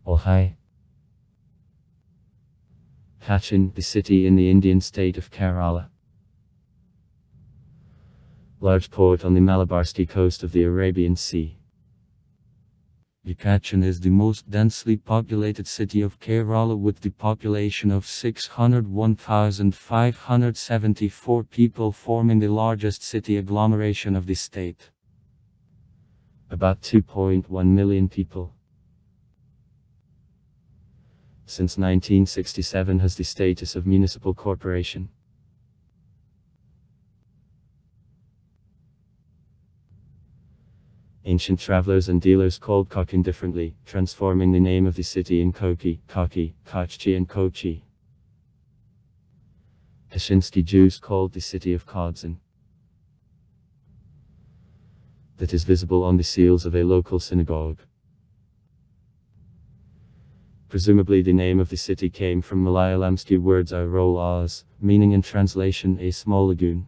Ohio. Cochin, the city in the Indian state of Kerala. Large port on the Malabarski coast of the Arabian Sea. Cochin is the most densely populated city of Kerala with the population of 601,574 people, forming the largest city agglomeration of the state. About 2.1 million people. Since 1967 has the status of municipal corporation. Ancient travelers and dealers called Cochin differently, transforming the name of the city in Kochi, Kochi, Kochi and Kochi. Hashinsky Jews called the city of Cochin. That is visible on the seals of a local synagogue. Presumably the name of the city came from Malayalamski words Arol Oz, meaning in translation a small lagoon.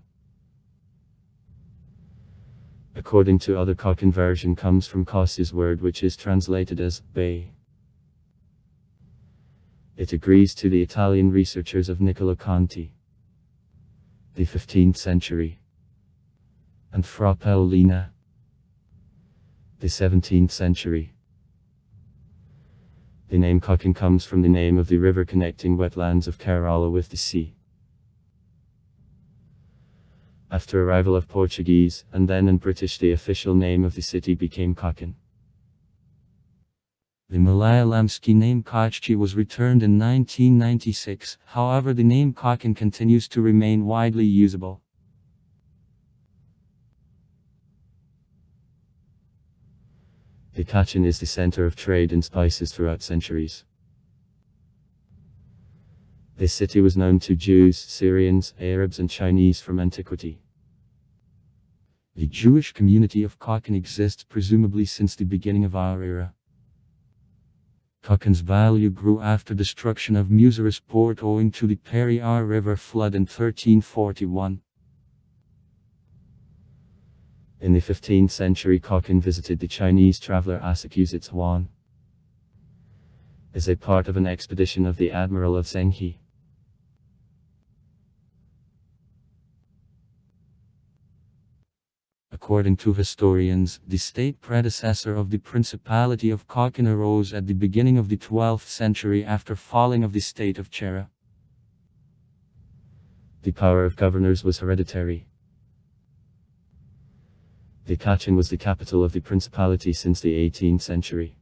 According to other Cochin version comes from Cossi's word which is translated as bay. It agrees to the Italian researchers of Niccolo Conti. The 15th century. And Fra Paolina. The 17th century. The name Cochin comes from the name of the river connecting wetlands of Kerala with the sea. After arrival of Portuguese, and then in British, the official name of the city became Cochin. The Malayalamski name Kochi was returned in 1996, however the name Cochin continues to remain widely usable. The Cochin is the center of trade in spices throughout centuries. This city was known to Jews, Syrians, Arabs and Chinese from antiquity. The Jewish community of Cochin exists presumably since the beginning of our era. Cochin's value grew after destruction of Musaras port owing to the Periyar River flood in 1341. In the 15th century, Cochin visited the Chinese traveler Asakuzits Huan as a part of an expedition of the Admiral of Zhenghe. According to historians, the state predecessor of the Principality of Cochin arose at the beginning of the 12th century after falling of the state of Chera. The power of governors was hereditary. The Cochin was the capital of the principality since the 18th century.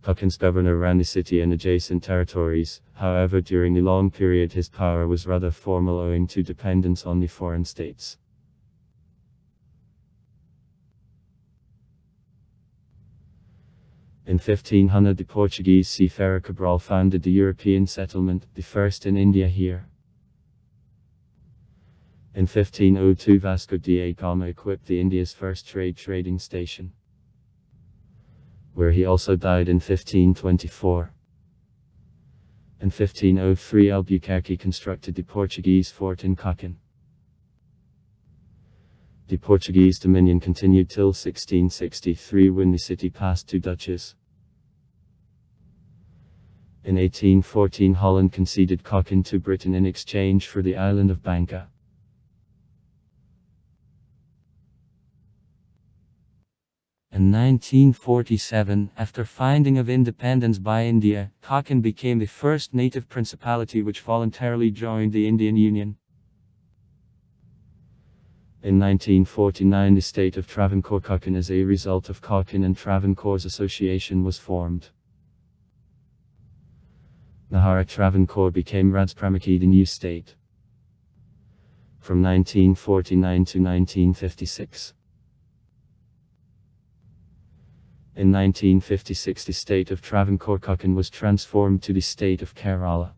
Cochin's governor ran the city and adjacent territories, however during the long period his power was rather formal owing to dependence on the foreign states. In 1500 the Portuguese seafarer Cabral founded the European settlement, the first in India here. In 1502 Vasco da Gama equipped the India's first trading station, where he also died in 1524. In 1503 Albuquerque constructed the Portuguese fort in Cochin. The Portuguese dominion continued till 1663 when the city passed to Dutches. In 1814 Holland conceded Cochin to Britain in exchange for the island of Bangka. In 1947, after finding of independence by India, Cochin became the first native principality which voluntarily joined the Indian Union. In 1949 the state of Travancore Cochin as a result of Cochin and Travancore's association was formed. Nahara Travancore became Rajpramukhi, the new state, from 1949 to 1956. In 1956 the state of Travancore Cochin was transformed to the state of Kerala.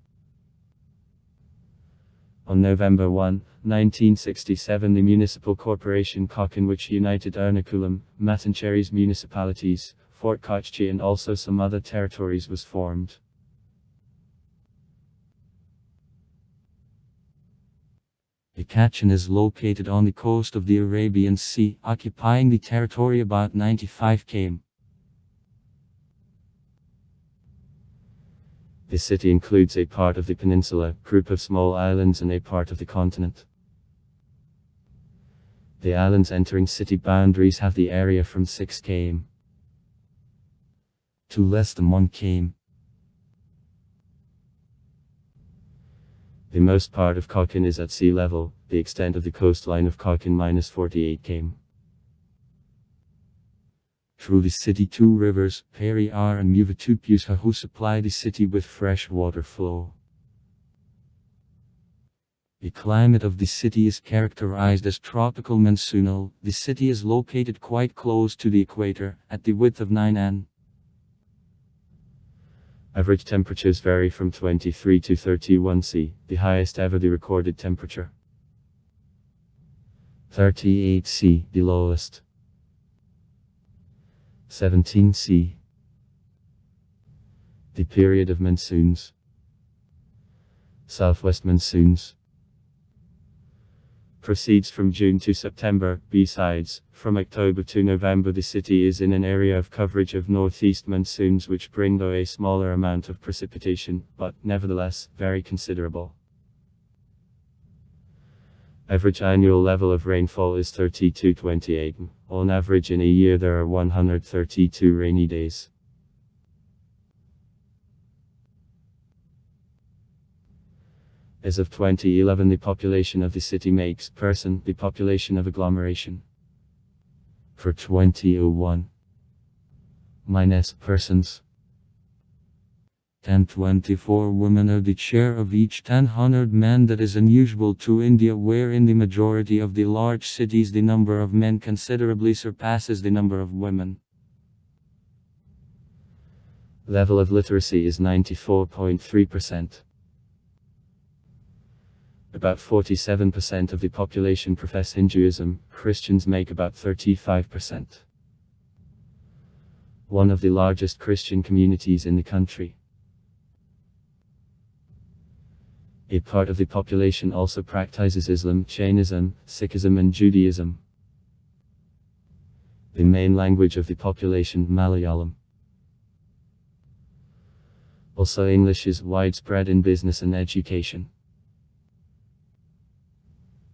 On November 1, 1967 the municipal corporation Cochin, which united Ernakulam, Mattancherry's municipalities, Fort Kochi and also some other territories, was formed. Cochin is located on the coast of the Arabian Sea, occupying the territory about 95 km. The city includes a part of the peninsula, group of small islands, and a part of the continent. The islands entering city boundaries have the area from 6 km to less than 1 km. The most part of Cochin is at sea level, the extent of the coastline of Cochin -48 km. Through the city 2 rivers, Periyar and Muvatupusha, who supply the city with fresh water flow. The climate of the city is characterized as tropical monsoonal. The city is located quite close to the equator, at the width of 9 n. Average temperatures vary from 23 to 31 C, the highest ever the recorded temperature. 38 C, the lowest. 17 C. The period of monsoons. Southwest monsoons. Proceeds from June to September. Besides, from October to November the city is in an area of coverage of northeast monsoons which bring though a smaller amount of precipitation, but, nevertheless, very considerable. Average annual level of rainfall is 30 to 28. On average in a year there are 132 rainy days. As of 2011 the population of the city makes person the population of agglomeration. For 2001 minus persons. 1024 women are the share of each 100 men. That is unusual to India, where in the majority of the large cities the number of men considerably surpasses the number of women. Level of literacy is 94.3%. About 47% of the population profess Hinduism, Christians make about 35%. One of the largest Christian communities in the country. A part of the population also practices Islam, Jainism, Sikhism and Judaism. The main language of the population, Malayalam. Also English is widespread in business and education.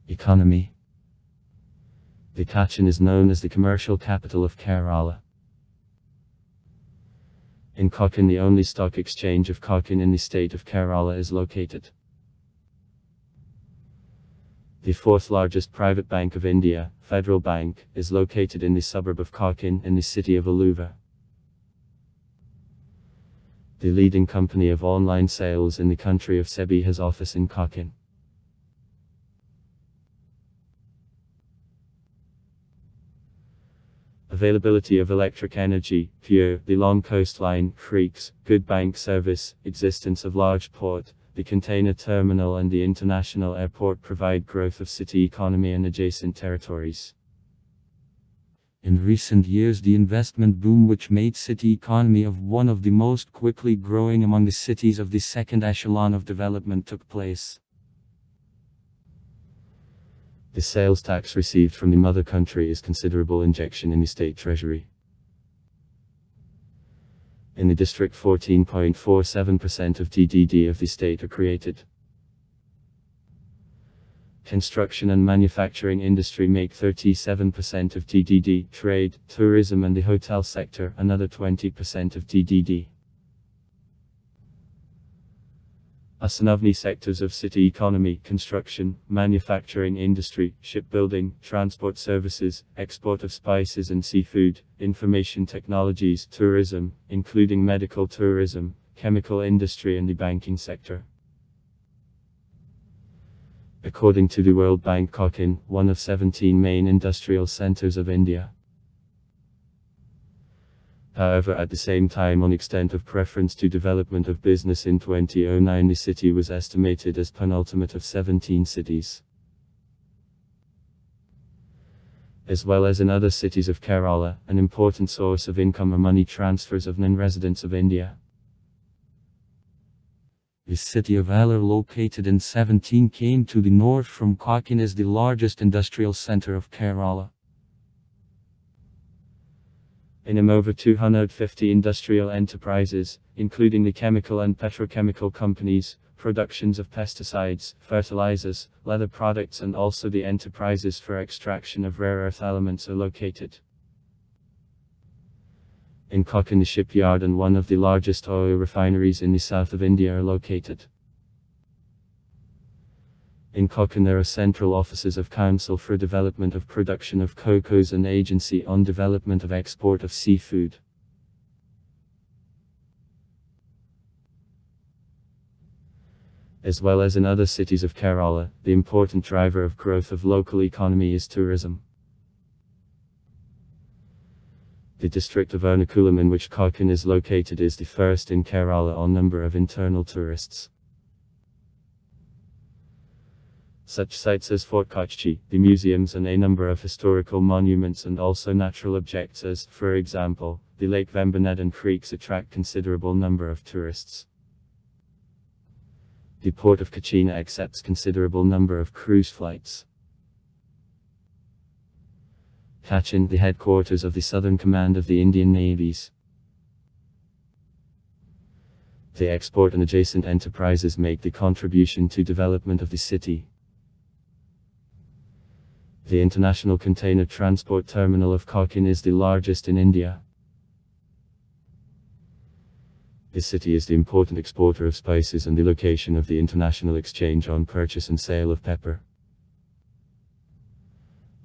Economy. The Cochin is known as the commercial capital of Kerala. In Cochin the only stock exchange of Cochin in the state of Kerala is located. The 4th largest private bank of India, Federal Bank, is located in the suburb of Cochin in the city of Aluva. The leading company of online sales in the country of SEBI has office in Cochin. Availability of electric energy, pure, the long coastline, creeks, good bank service, existence of large port, the container terminal and the international airport provide growth of city economy and adjacent territories. In recent years the investment boom which made city economy of one of the most quickly growing among the cities of the second echelon of development took place. The sales tax received from the mother country is considerable injection in the state treasury. In the district 14.47% of GDP of the state are created. Construction and manufacturing industry make 37% of GDP, trade, tourism and the hotel sector another 20% of GDP. Основные sectors of city economy: construction, manufacturing industry, shipbuilding, transport services, export of spices and seafood, information technologies, tourism, including medical tourism, chemical industry and the banking sector. According to the World Bank, Cochin, one of 17 main industrial centers of India. However, at the same time, on extent of preference to development of business in 2009, the city was estimated as penultimate of 17 cities. As well as in other cities of Kerala, an important source of income are money transfers of non-residents of India. The city of Alor, located in 17 km to the north from Cochin, is the largest industrial center of Kerala. In over 250 industrial enterprises, including the chemical and petrochemical companies, productions of pesticides, fertilizers, leather products and also the enterprises for extraction of rare earth elements are located. In Cochin, the shipyard and one of the largest oil refineries in the south of India are located. In Cochin there are central offices of Council for Development of Production of Cocoas and Agency on Development of Export of Seafood. As well as in other cities of Kerala, the important driver of growth of local economy is tourism. The district of Ernakulam, in which Cochin is located, is the first in Kerala on number of internal tourists. Such sites as Fort Kochi, the museums and a number of historical monuments and also natural objects as, for example, the Lake Vembanad and creeks attract considerable number of tourists. The port of Cochin accepts considerable number of cruise flights. Cochin, the headquarters of the Southern Command of the Indian Navies. The export and adjacent enterprises make the contribution to development of the city. The International Container Transport Terminal of Cochin is the largest in India. The city is the important exporter of spices and the location of the international exchange on purchase and sale of pepper.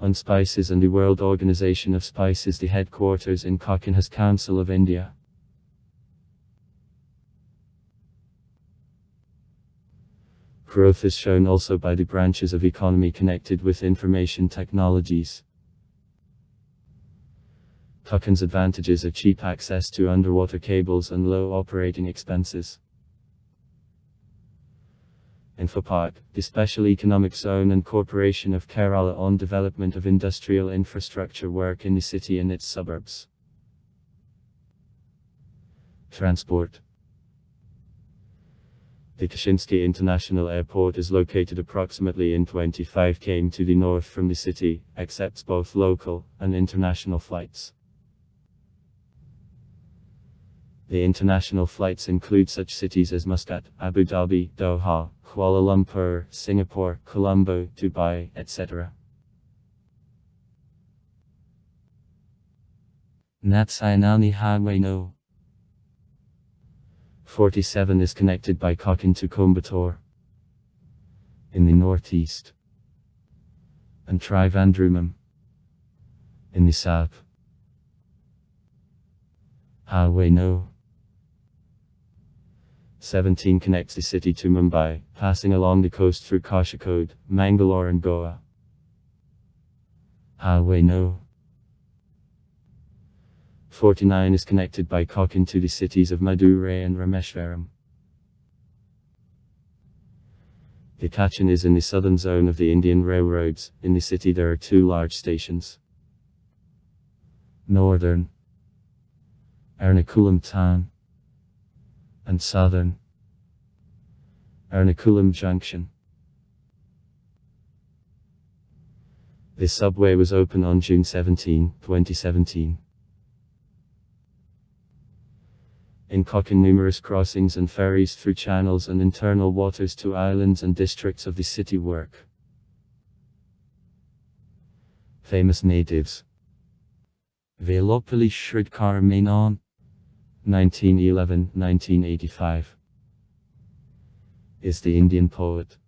On spices and the World Organization of Spices, the headquarters in Cochin has Council of India. Growth is shown also by the branches of economy connected with information technologies. Cochin's advantages are cheap access to underwater cables and low operating expenses. Infopark, the Special Economic Zone and Corporation of Kerala on development of industrial infrastructure work in the city and its suburbs. Transport. The Koshinsky International Airport is located approximately in 25 km to the north from the city, accepts both local and international flights. The international flights include such cities as Muscat, Abu Dhabi, Doha, Kuala Lumpur, Singapore, Colombo, Dubai, etc. Natsayanani Highway No. 47 is connected by Cochin to Coimbatore in the northeast and Trivandrum in the south. Highway No. 17 connects the city to Mumbai, passing along the coast through Kozhikode, Mangalore and Goa. Highway No. 49 is connected by Cochin to the cities of Madurai and Rameshwaram. The Cochin is in the southern zone of the Indian railroads. In the city there are two large stations. Northern Ernakulam Town and Southern Ernakulam Junction. The subway was opened on June 17, 2017. In Cochin, numerous crossings and ferries through channels and internal waters to islands and districts of the city work. Famous natives. Velopalli Sridhar Menon, 1911-1985, is the Indian poet.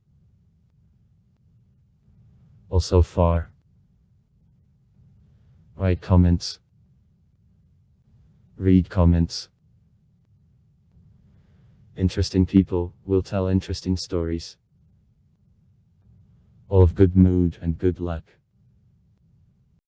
Also far. Write comments. Read comments. Interesting people will tell interesting stories. All of good mood and good luck.